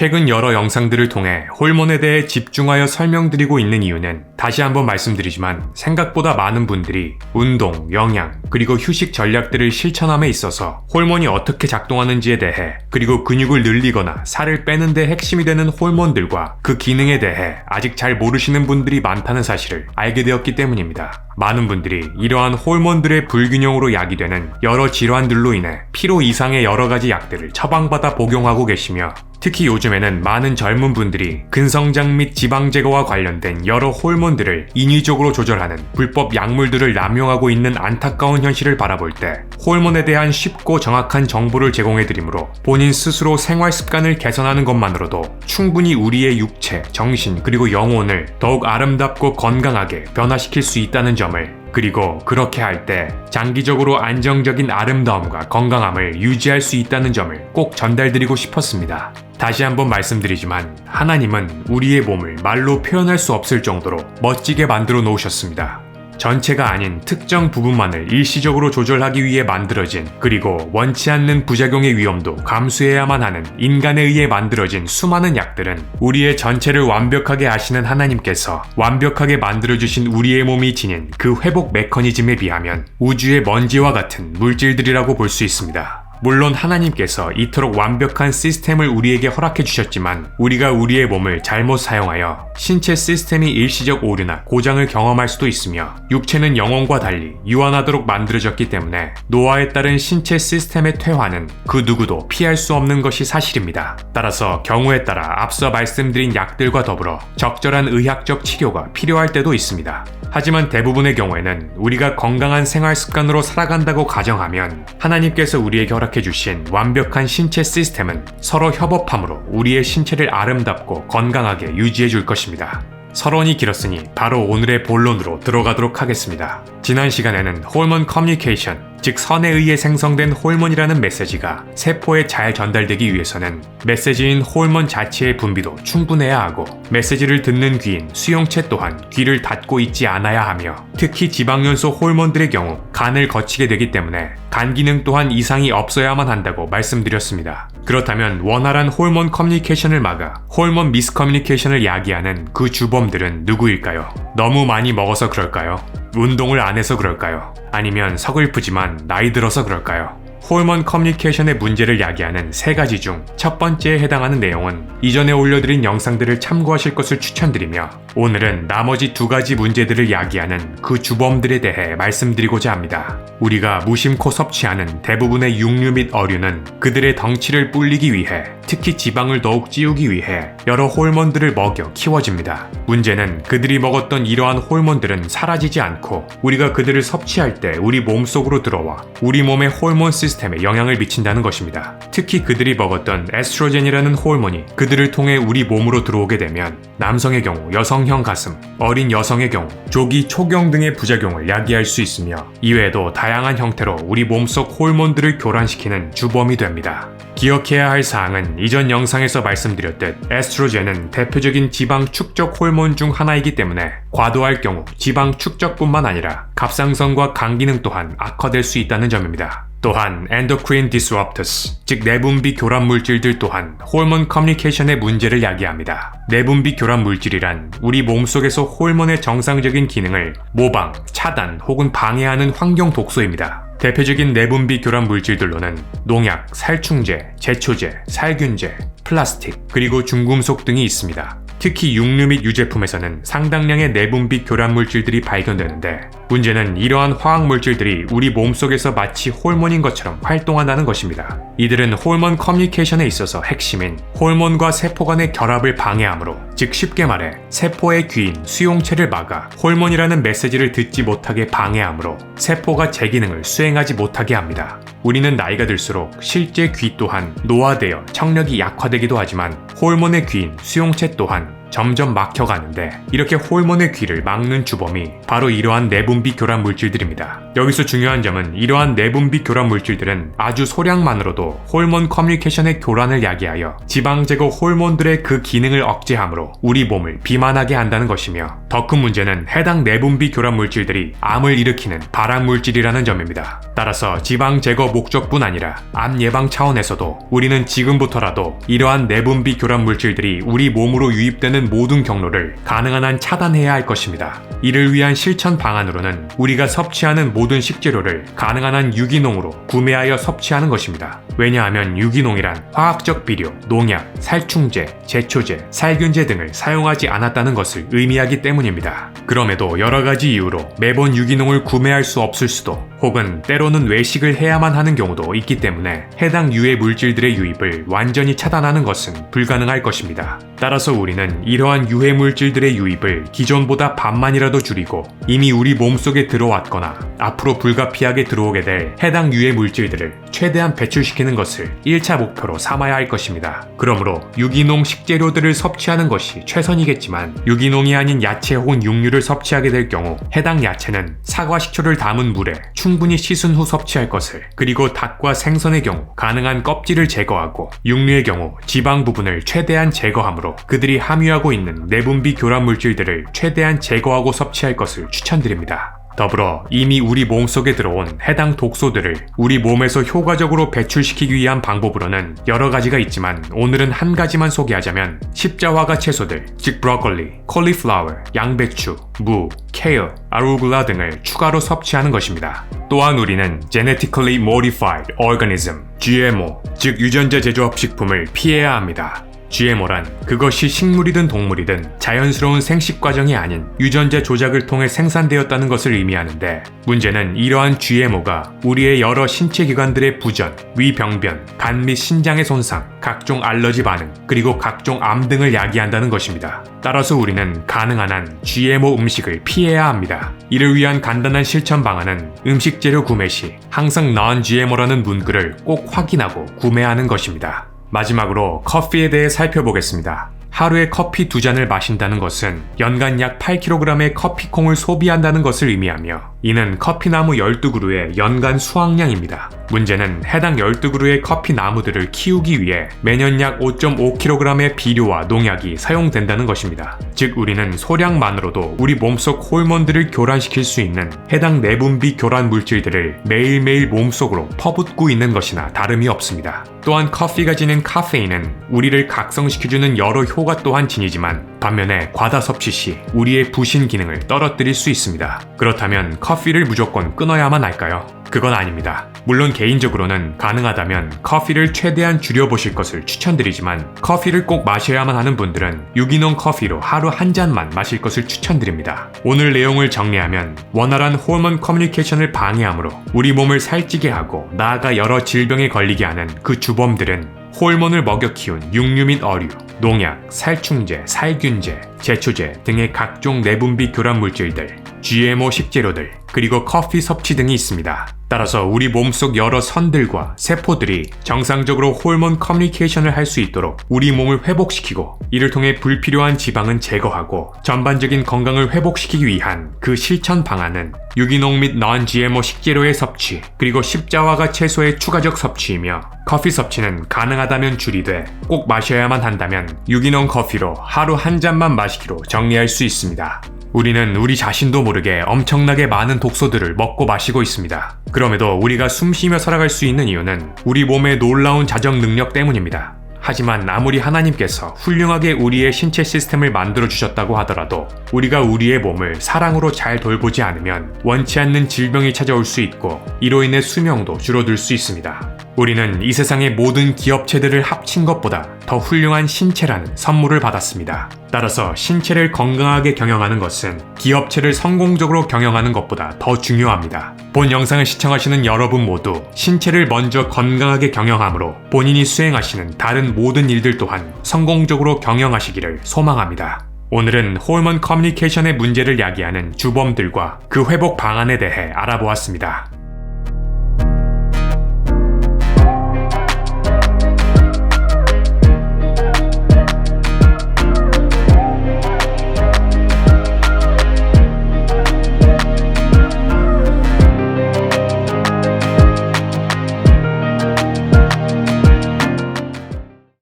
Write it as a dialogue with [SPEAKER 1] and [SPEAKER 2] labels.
[SPEAKER 1] 최근 여러 영상들을 통해 호르몬에 대해 집중하여 설명드리고 있는 이유는 다시 한번 말씀드리지만 생각보다 많은 분들이 운동, 영양, 그리고 휴식 전략들을 실천함에 있어서 호르몬이 어떻게 작동하는지에 대해 그리고 근육을 늘리거나 살을 빼는 데 핵심이 되는 호르몬들과 그 기능에 대해 아직 잘 모르시는 분들이 많다는 사실을 알게 되었기 때문입니다. 많은 분들이 이러한 호르몬들의 불균형으로 야기되는 여러 질환들로 인해 필요 이상의 여러 가지 약들을 처방받아 복용하고 계시며 특히 요즘에는 많은 젊은 분들이 근성장 및 지방 제거와 관련된 여러 호르몬들을 인위적으로 조절하는 불법 약물들을 남용하고 있는 안타까운 현실을 바라볼 때 호르몬에 대한 쉽고 정확한 정보를 제공해드리므로 본인 스스로 생활 습관을 개선하는 것만으로도 충분히 우리의 육체, 정신, 그리고 영혼을 더욱 아름답고 건강하게 변화시킬 수 있다는 점을 그리고 그렇게 할 때 장기적으로 안정적인 아름다움과 건강함을 유지할 수 있다는 점을 꼭 전달드리고 싶었습니다. 다시 한번 말씀드리지만 하나님은 우리의 몸을 말로 표현할 수 없을 정도로 멋지게 만들어 놓으셨습니다. 전체가 아닌 특정 부분만을 일시적으로 조절하기 위해 만들어진 그리고 원치 않는 부작용의 위험도 감수해야만 하는 인간에 의해 만들어진 수많은 약들은 우리의 전체를 완벽하게 아시는 하나님께서 완벽하게 만들어주신 우리의 몸이 지닌 그 회복 메커니즘에 비하면 우주의 먼지와 같은 물질들이라고 볼 수 있습니다. 물론 하나님께서 이토록 완벽한 시스템을 우리에게 허락해 주셨지만 우리가 우리의 몸을 잘못 사용하여 신체 시스템이 일시적 오류나 고장을 경험할 수도 있으며 육체는 영혼과 달리 유한하도록 만들어졌기 때문에 노화에 따른 신체 시스템의 퇴화는 그 누구도 피할 수 없는 것이 사실입니다. 따라서 경우에 따라 앞서 말씀드린 약들과 더불어 적절한 의학적 치료가 필요할 때도 있습니다. 하지만 대부분의 경우에는 우리가 건강한 생활 습관으로 살아간다고 가정하면 하나님께서 우리에게 허락해주신 완벽한 신체 시스템은 서로 협업함으로 우리의 신체를 아름답고 건강하게 유지해줄 것입니다. 서론이 길었으니 바로 오늘의 본론으로 들어가도록 하겠습니다. 지난 시간에는 호르몬 커뮤니케이션, 즉 선에 의해 생성된 호르몬이라는 메시지가 세포에 잘 전달되기 위해서는 메시지인 호르몬 자체의 분비도 충분해야 하고 메시지를 듣는 귀인 수용체 또한 귀를 닫고 있지 않아야 하며 특히 지방연소 호르몬들의 경우 간을 거치게 되기 때문에 간 기능 또한 이상이 없어야만 한다고 말씀드렸습니다. 그렇다면 원활한 호르몬 커뮤니케이션을 막아 호르몬 미스커뮤니케이션을 야기하는 그 주범들은 누구일까요? 너무 많이 먹어서 그럴까요? 운동을 안 해서 그럴까요? 아니면 서글프지만 나이 들어서 그럴까요? 호르몬 커뮤니케이션의 문제를 야기하는 세 가지 중 첫 번째에 해당하는 내용은 이전에 올려드린 영상들을 참고하실 것을 추천드리며 오늘은 나머지 두 가지 문제들을 야기하는 그 주범들에 대해 말씀드리고자 합니다. 우리가 무심코 섭취하는 대부분의 육류 및 어류는 그들의 덩치를 불리기 위해 특히 지방을 더욱 찌우기 위해 여러 호르몬들을 먹여 키워집니다. 문제는 그들이 먹었던 이러한 호르몬들은 사라지지 않고 우리가 그들을 섭취할 때 우리 몸속으로 들어와 우리 몸의 호르몬 시스템에 영향을 미친다는 것입니다. 특히 그들이 먹었던 에스트로겐이라는 호르몬이 그들을 통해 우리 몸으로 들어오게 되면 남성의 경우 여성형 가슴, 어린 여성의 경우 조기 초경 등의 부작용을 야기할 수 있으며 이외에도 다양한 형태로 우리 몸속 호르몬들을 교란시키는 주범이 됩니다. 기억해야 할 사항은 이전 영상에서 말씀드렸듯 에스트로겐은 대표적인 지방 축적 호르몬 중 하나이기 때문에 과도할 경우 지방 축적뿐만 아니라 갑상선과 간 기능 또한 악화될 수 있다는 점입니다. 또한 엔도크린 디스럽터스, 즉 내분비 교란 물질들 또한 호르몬 커뮤니케이션의 문제를 야기합니다. 내분비 교란 물질이란 우리 몸속에서 호르몬의 정상적인 기능을 모방, 차단 혹은 방해하는 환경 독소입니다. 대표적인 내분비 교란 물질들로는 농약, 살충제, 제초제, 살균제, 플라스틱, 그리고 중금속 등이 있습니다. 특히 육류 및 유제품에서는 상당량의 내분비 교란 물질들이 발견되는데 문제는 이러한 화학 물질들이 우리 몸속에서 마치 호르몬인 것처럼 활동한다는 것입니다. 이들은 호르몬 커뮤니케이션에 있어서 핵심인 호르몬과 세포 간의 결합을 방해하므로 즉 쉽게 말해 세포의 귀인 수용체를 막아 호르몬이라는 메시지를 듣지 못하게 방해하므로 세포가 제 기능을 수행하지 못하게 합니다. 우리는 나이가 들수록 실제 귀 또한 노화되어 청력이 약화되기도 하지만 호르몬의 귀인 수용체 또한 점점 막혀가는데 이렇게 호르몬의 귀를 막는 주범이 바로 이러한 내분비 교란 물질들입니다. 여기서 중요한 점은 이러한 내분비 교란 물질들은 아주 소량만으로도 호르몬 커뮤니케이션의 교란을 야기하여 지방 제거 호르몬들의 그 기능을 억제하므로 우리 몸을 비만하게 한다는 것이며, 더 큰 문제는 해당 내분비 교란 물질들이 암을 일으키는 발암 물질이라는 점입니다. 따라서 지방 제거 목적뿐 아니라 암 예방 차원에서도 우리는 지금부터라도 이러한 내분비 교란 물질들이 우리 몸으로 유입되는 모든 경로를 가능한 한 차단해야 할 것입니다. 이를 위한 실천 방안으로는 우리가 섭취하는 모든 식재료를 가능한 한 유기농으로 구매하여 섭취하는 것입니다. 왜냐하면 유기농이란 화학적 비료, 농약, 살충제, 제초제, 살균제 등을 사용하지 않았다는 것을 의미하기 때문입니다. 그럼에도 여러 가지 이유로 매번 유기농을 구매할 수 없을 수도, 혹은 때로는 외식을 해야만 하는 경우도 있기 때문에 해당 유해 물질들의 유입을 완전히 차단하는 것은 불가능할 것입니다. 따라서 우리는 이러한 유해 물질들의 유입을 기존보다 반만이라도 줄이고, 이미 우리 몸속에 들어왔거나 앞으로 불가피하게 들어오게 될 해당 유해 물질들을 최대한 배출시키는 것을 1차 목표로 삼아야 할 것입니다. 그러므로 유기농 식재료들을 섭취하는 것이 최선이겠지만, 유기농이 아닌 야채 혹은 육류를 섭취하게 될 경우 해당 야채는 사과 식초를 담은 물에 충분히 씻은 후 섭취할 것을, 그리고 닭과 생선의 경우 가능한 껍질을 제거하고, 육류의 경우 지방 부분을 최대한 제거하므로 그들이 함유하고 있는 내분비 교란 물질들을 최대한 제거하고 섭취할 것을 추천드립니다. 더불어 이미 우리 몸속에 들어온 해당 독소들을 우리 몸에서 효과적으로 배출시키기 위한 방법으로는 여러 가지가 있지만, 오늘은 한 가지만 소개하자면 십자화과 채소들, 즉 브로콜리, 콜리플라워, 양배추, 무, 케일, 아루굴라 등을 추가로 섭취하는 것입니다. 또한 우리는 Genetically Modified Organism, GMO, 즉 유전자 제조합 식품을 피해야 합니다. GMO란 그것이 식물이든 동물이든 자연스러운 생식 과정이 아닌 유전자 조작을 통해 생산되었다는 것을 의미하는데, 문제는 이러한 GMO가 우리의 여러 신체 기관들의 부전, 위병변, 간 및 신장의 손상, 각종 알러지 반응, 그리고 각종 암 등을 야기한다는 것입니다. 따라서 우리는 가능한 한 GMO 음식을 피해야 합니다. 이를 위한 간단한 실천 방안은 음식 재료 구매 시 항상 Non-GMO라는 문구를 꼭 확인하고 구매하는 것입니다. 마지막으로 커피에 대해 살펴보겠습니다. 하루에 커피 2잔을 마신다는 것은 연간 약 8kg의 커피콩을 소비한다는 것을 의미하며, 이는 커피나무 12그루의 연간 수확량입니다. 문제는 해당 12그루의 커피 나무들을 키우기 위해 매년 약 5.5kg의 비료와 농약이 사용된다는 것입니다. 즉 우리는 소량만으로도 우리 몸속 호르몬들을 교란시킬 수 있는 해당 내분비 교란 물질들을 매일매일 몸속으로 퍼붓고 있는 것이나 다름이 없습니다. 또한 커피가 지닌 카페인은 우리를 각성시켜주는 여러 효과 또한 지니지만, 반면에 과다 섭취 시 우리의 부신 기능을 떨어뜨릴 수 있습니다. 그렇다면 커피를 무조건 끊어야만 할까요? 그건 아닙니다. 물론 개인적으로는 가능하다면 커피를 최대한 줄여보실 것을 추천드리지만, 커피를 꼭 마셔야만 하는 분들은 유기농 커피로 하루 한 잔만 마실 것을 추천드립니다. 오늘 내용을 정리하면, 원활한 호르몬 커뮤니케이션을 방해하므로 우리 몸을 살찌게 하고 나아가 여러 질병에 걸리게 하는 그 주범들은 호르몬을 먹여 키운 육류 및 어류, 농약, 살충제, 살균제, 제초제 등의 각종 내분비 교란 물질들, GMO 식재료들, 그리고 커피 섭취 등이 있습니다. 따라서 우리 몸속 여러 선들과 세포들이 정상적으로 호르몬 커뮤니케이션을 할 수 있도록 우리 몸을 회복시키고, 이를 통해 불필요한 지방은 제거하고 전반적인 건강을 회복시키기 위한 그 실천 방안은 유기농 및 Non-GMO 식재료의 섭취, 그리고 십자화과 채소의 추가적 섭취이며, 커피 섭취는 가능하다면 줄이되 꼭 마셔야만 한다면 유기농 커피로 하루 한 잔만 마시기로 정리할 수 있습니다. 우리는 우리 자신도 모르게 엄청나게 많은 독소들을 먹고 마시고 있습니다. 그럼에도 우리가 숨쉬며 살아갈 수 있는 이유는 우리 몸의 놀라운 자정 능력 때문입니다. 하지만 아무리 하나님께서 훌륭하게 우리의 신체 시스템을 만들어주셨다고 하더라도 우리가 우리의 몸을 사랑으로 잘 돌보지 않으면 원치 않는 질병이 찾아올 수 있고, 이로 인해 수명도 줄어들 수 있습니다. 우리는 이 세상의 모든 기업체들을 합친 것보다 더 훌륭한 신체라는 선물을 받았습니다. 따라서 신체를 건강하게 경영하는 것은 기업체를 성공적으로 경영하는 것보다 더 중요합니다. 본 영상을 시청하시는 여러분 모두 신체를 먼저 건강하게 경영함으로 본인이 수행하시는 다른 모든 일들 또한 성공적으로 경영하시기를 소망합니다. 오늘은 호르몬 커뮤니케이션의 문제를 야기하는 주범들과 그 회복 방안에 대해 알아보았습니다.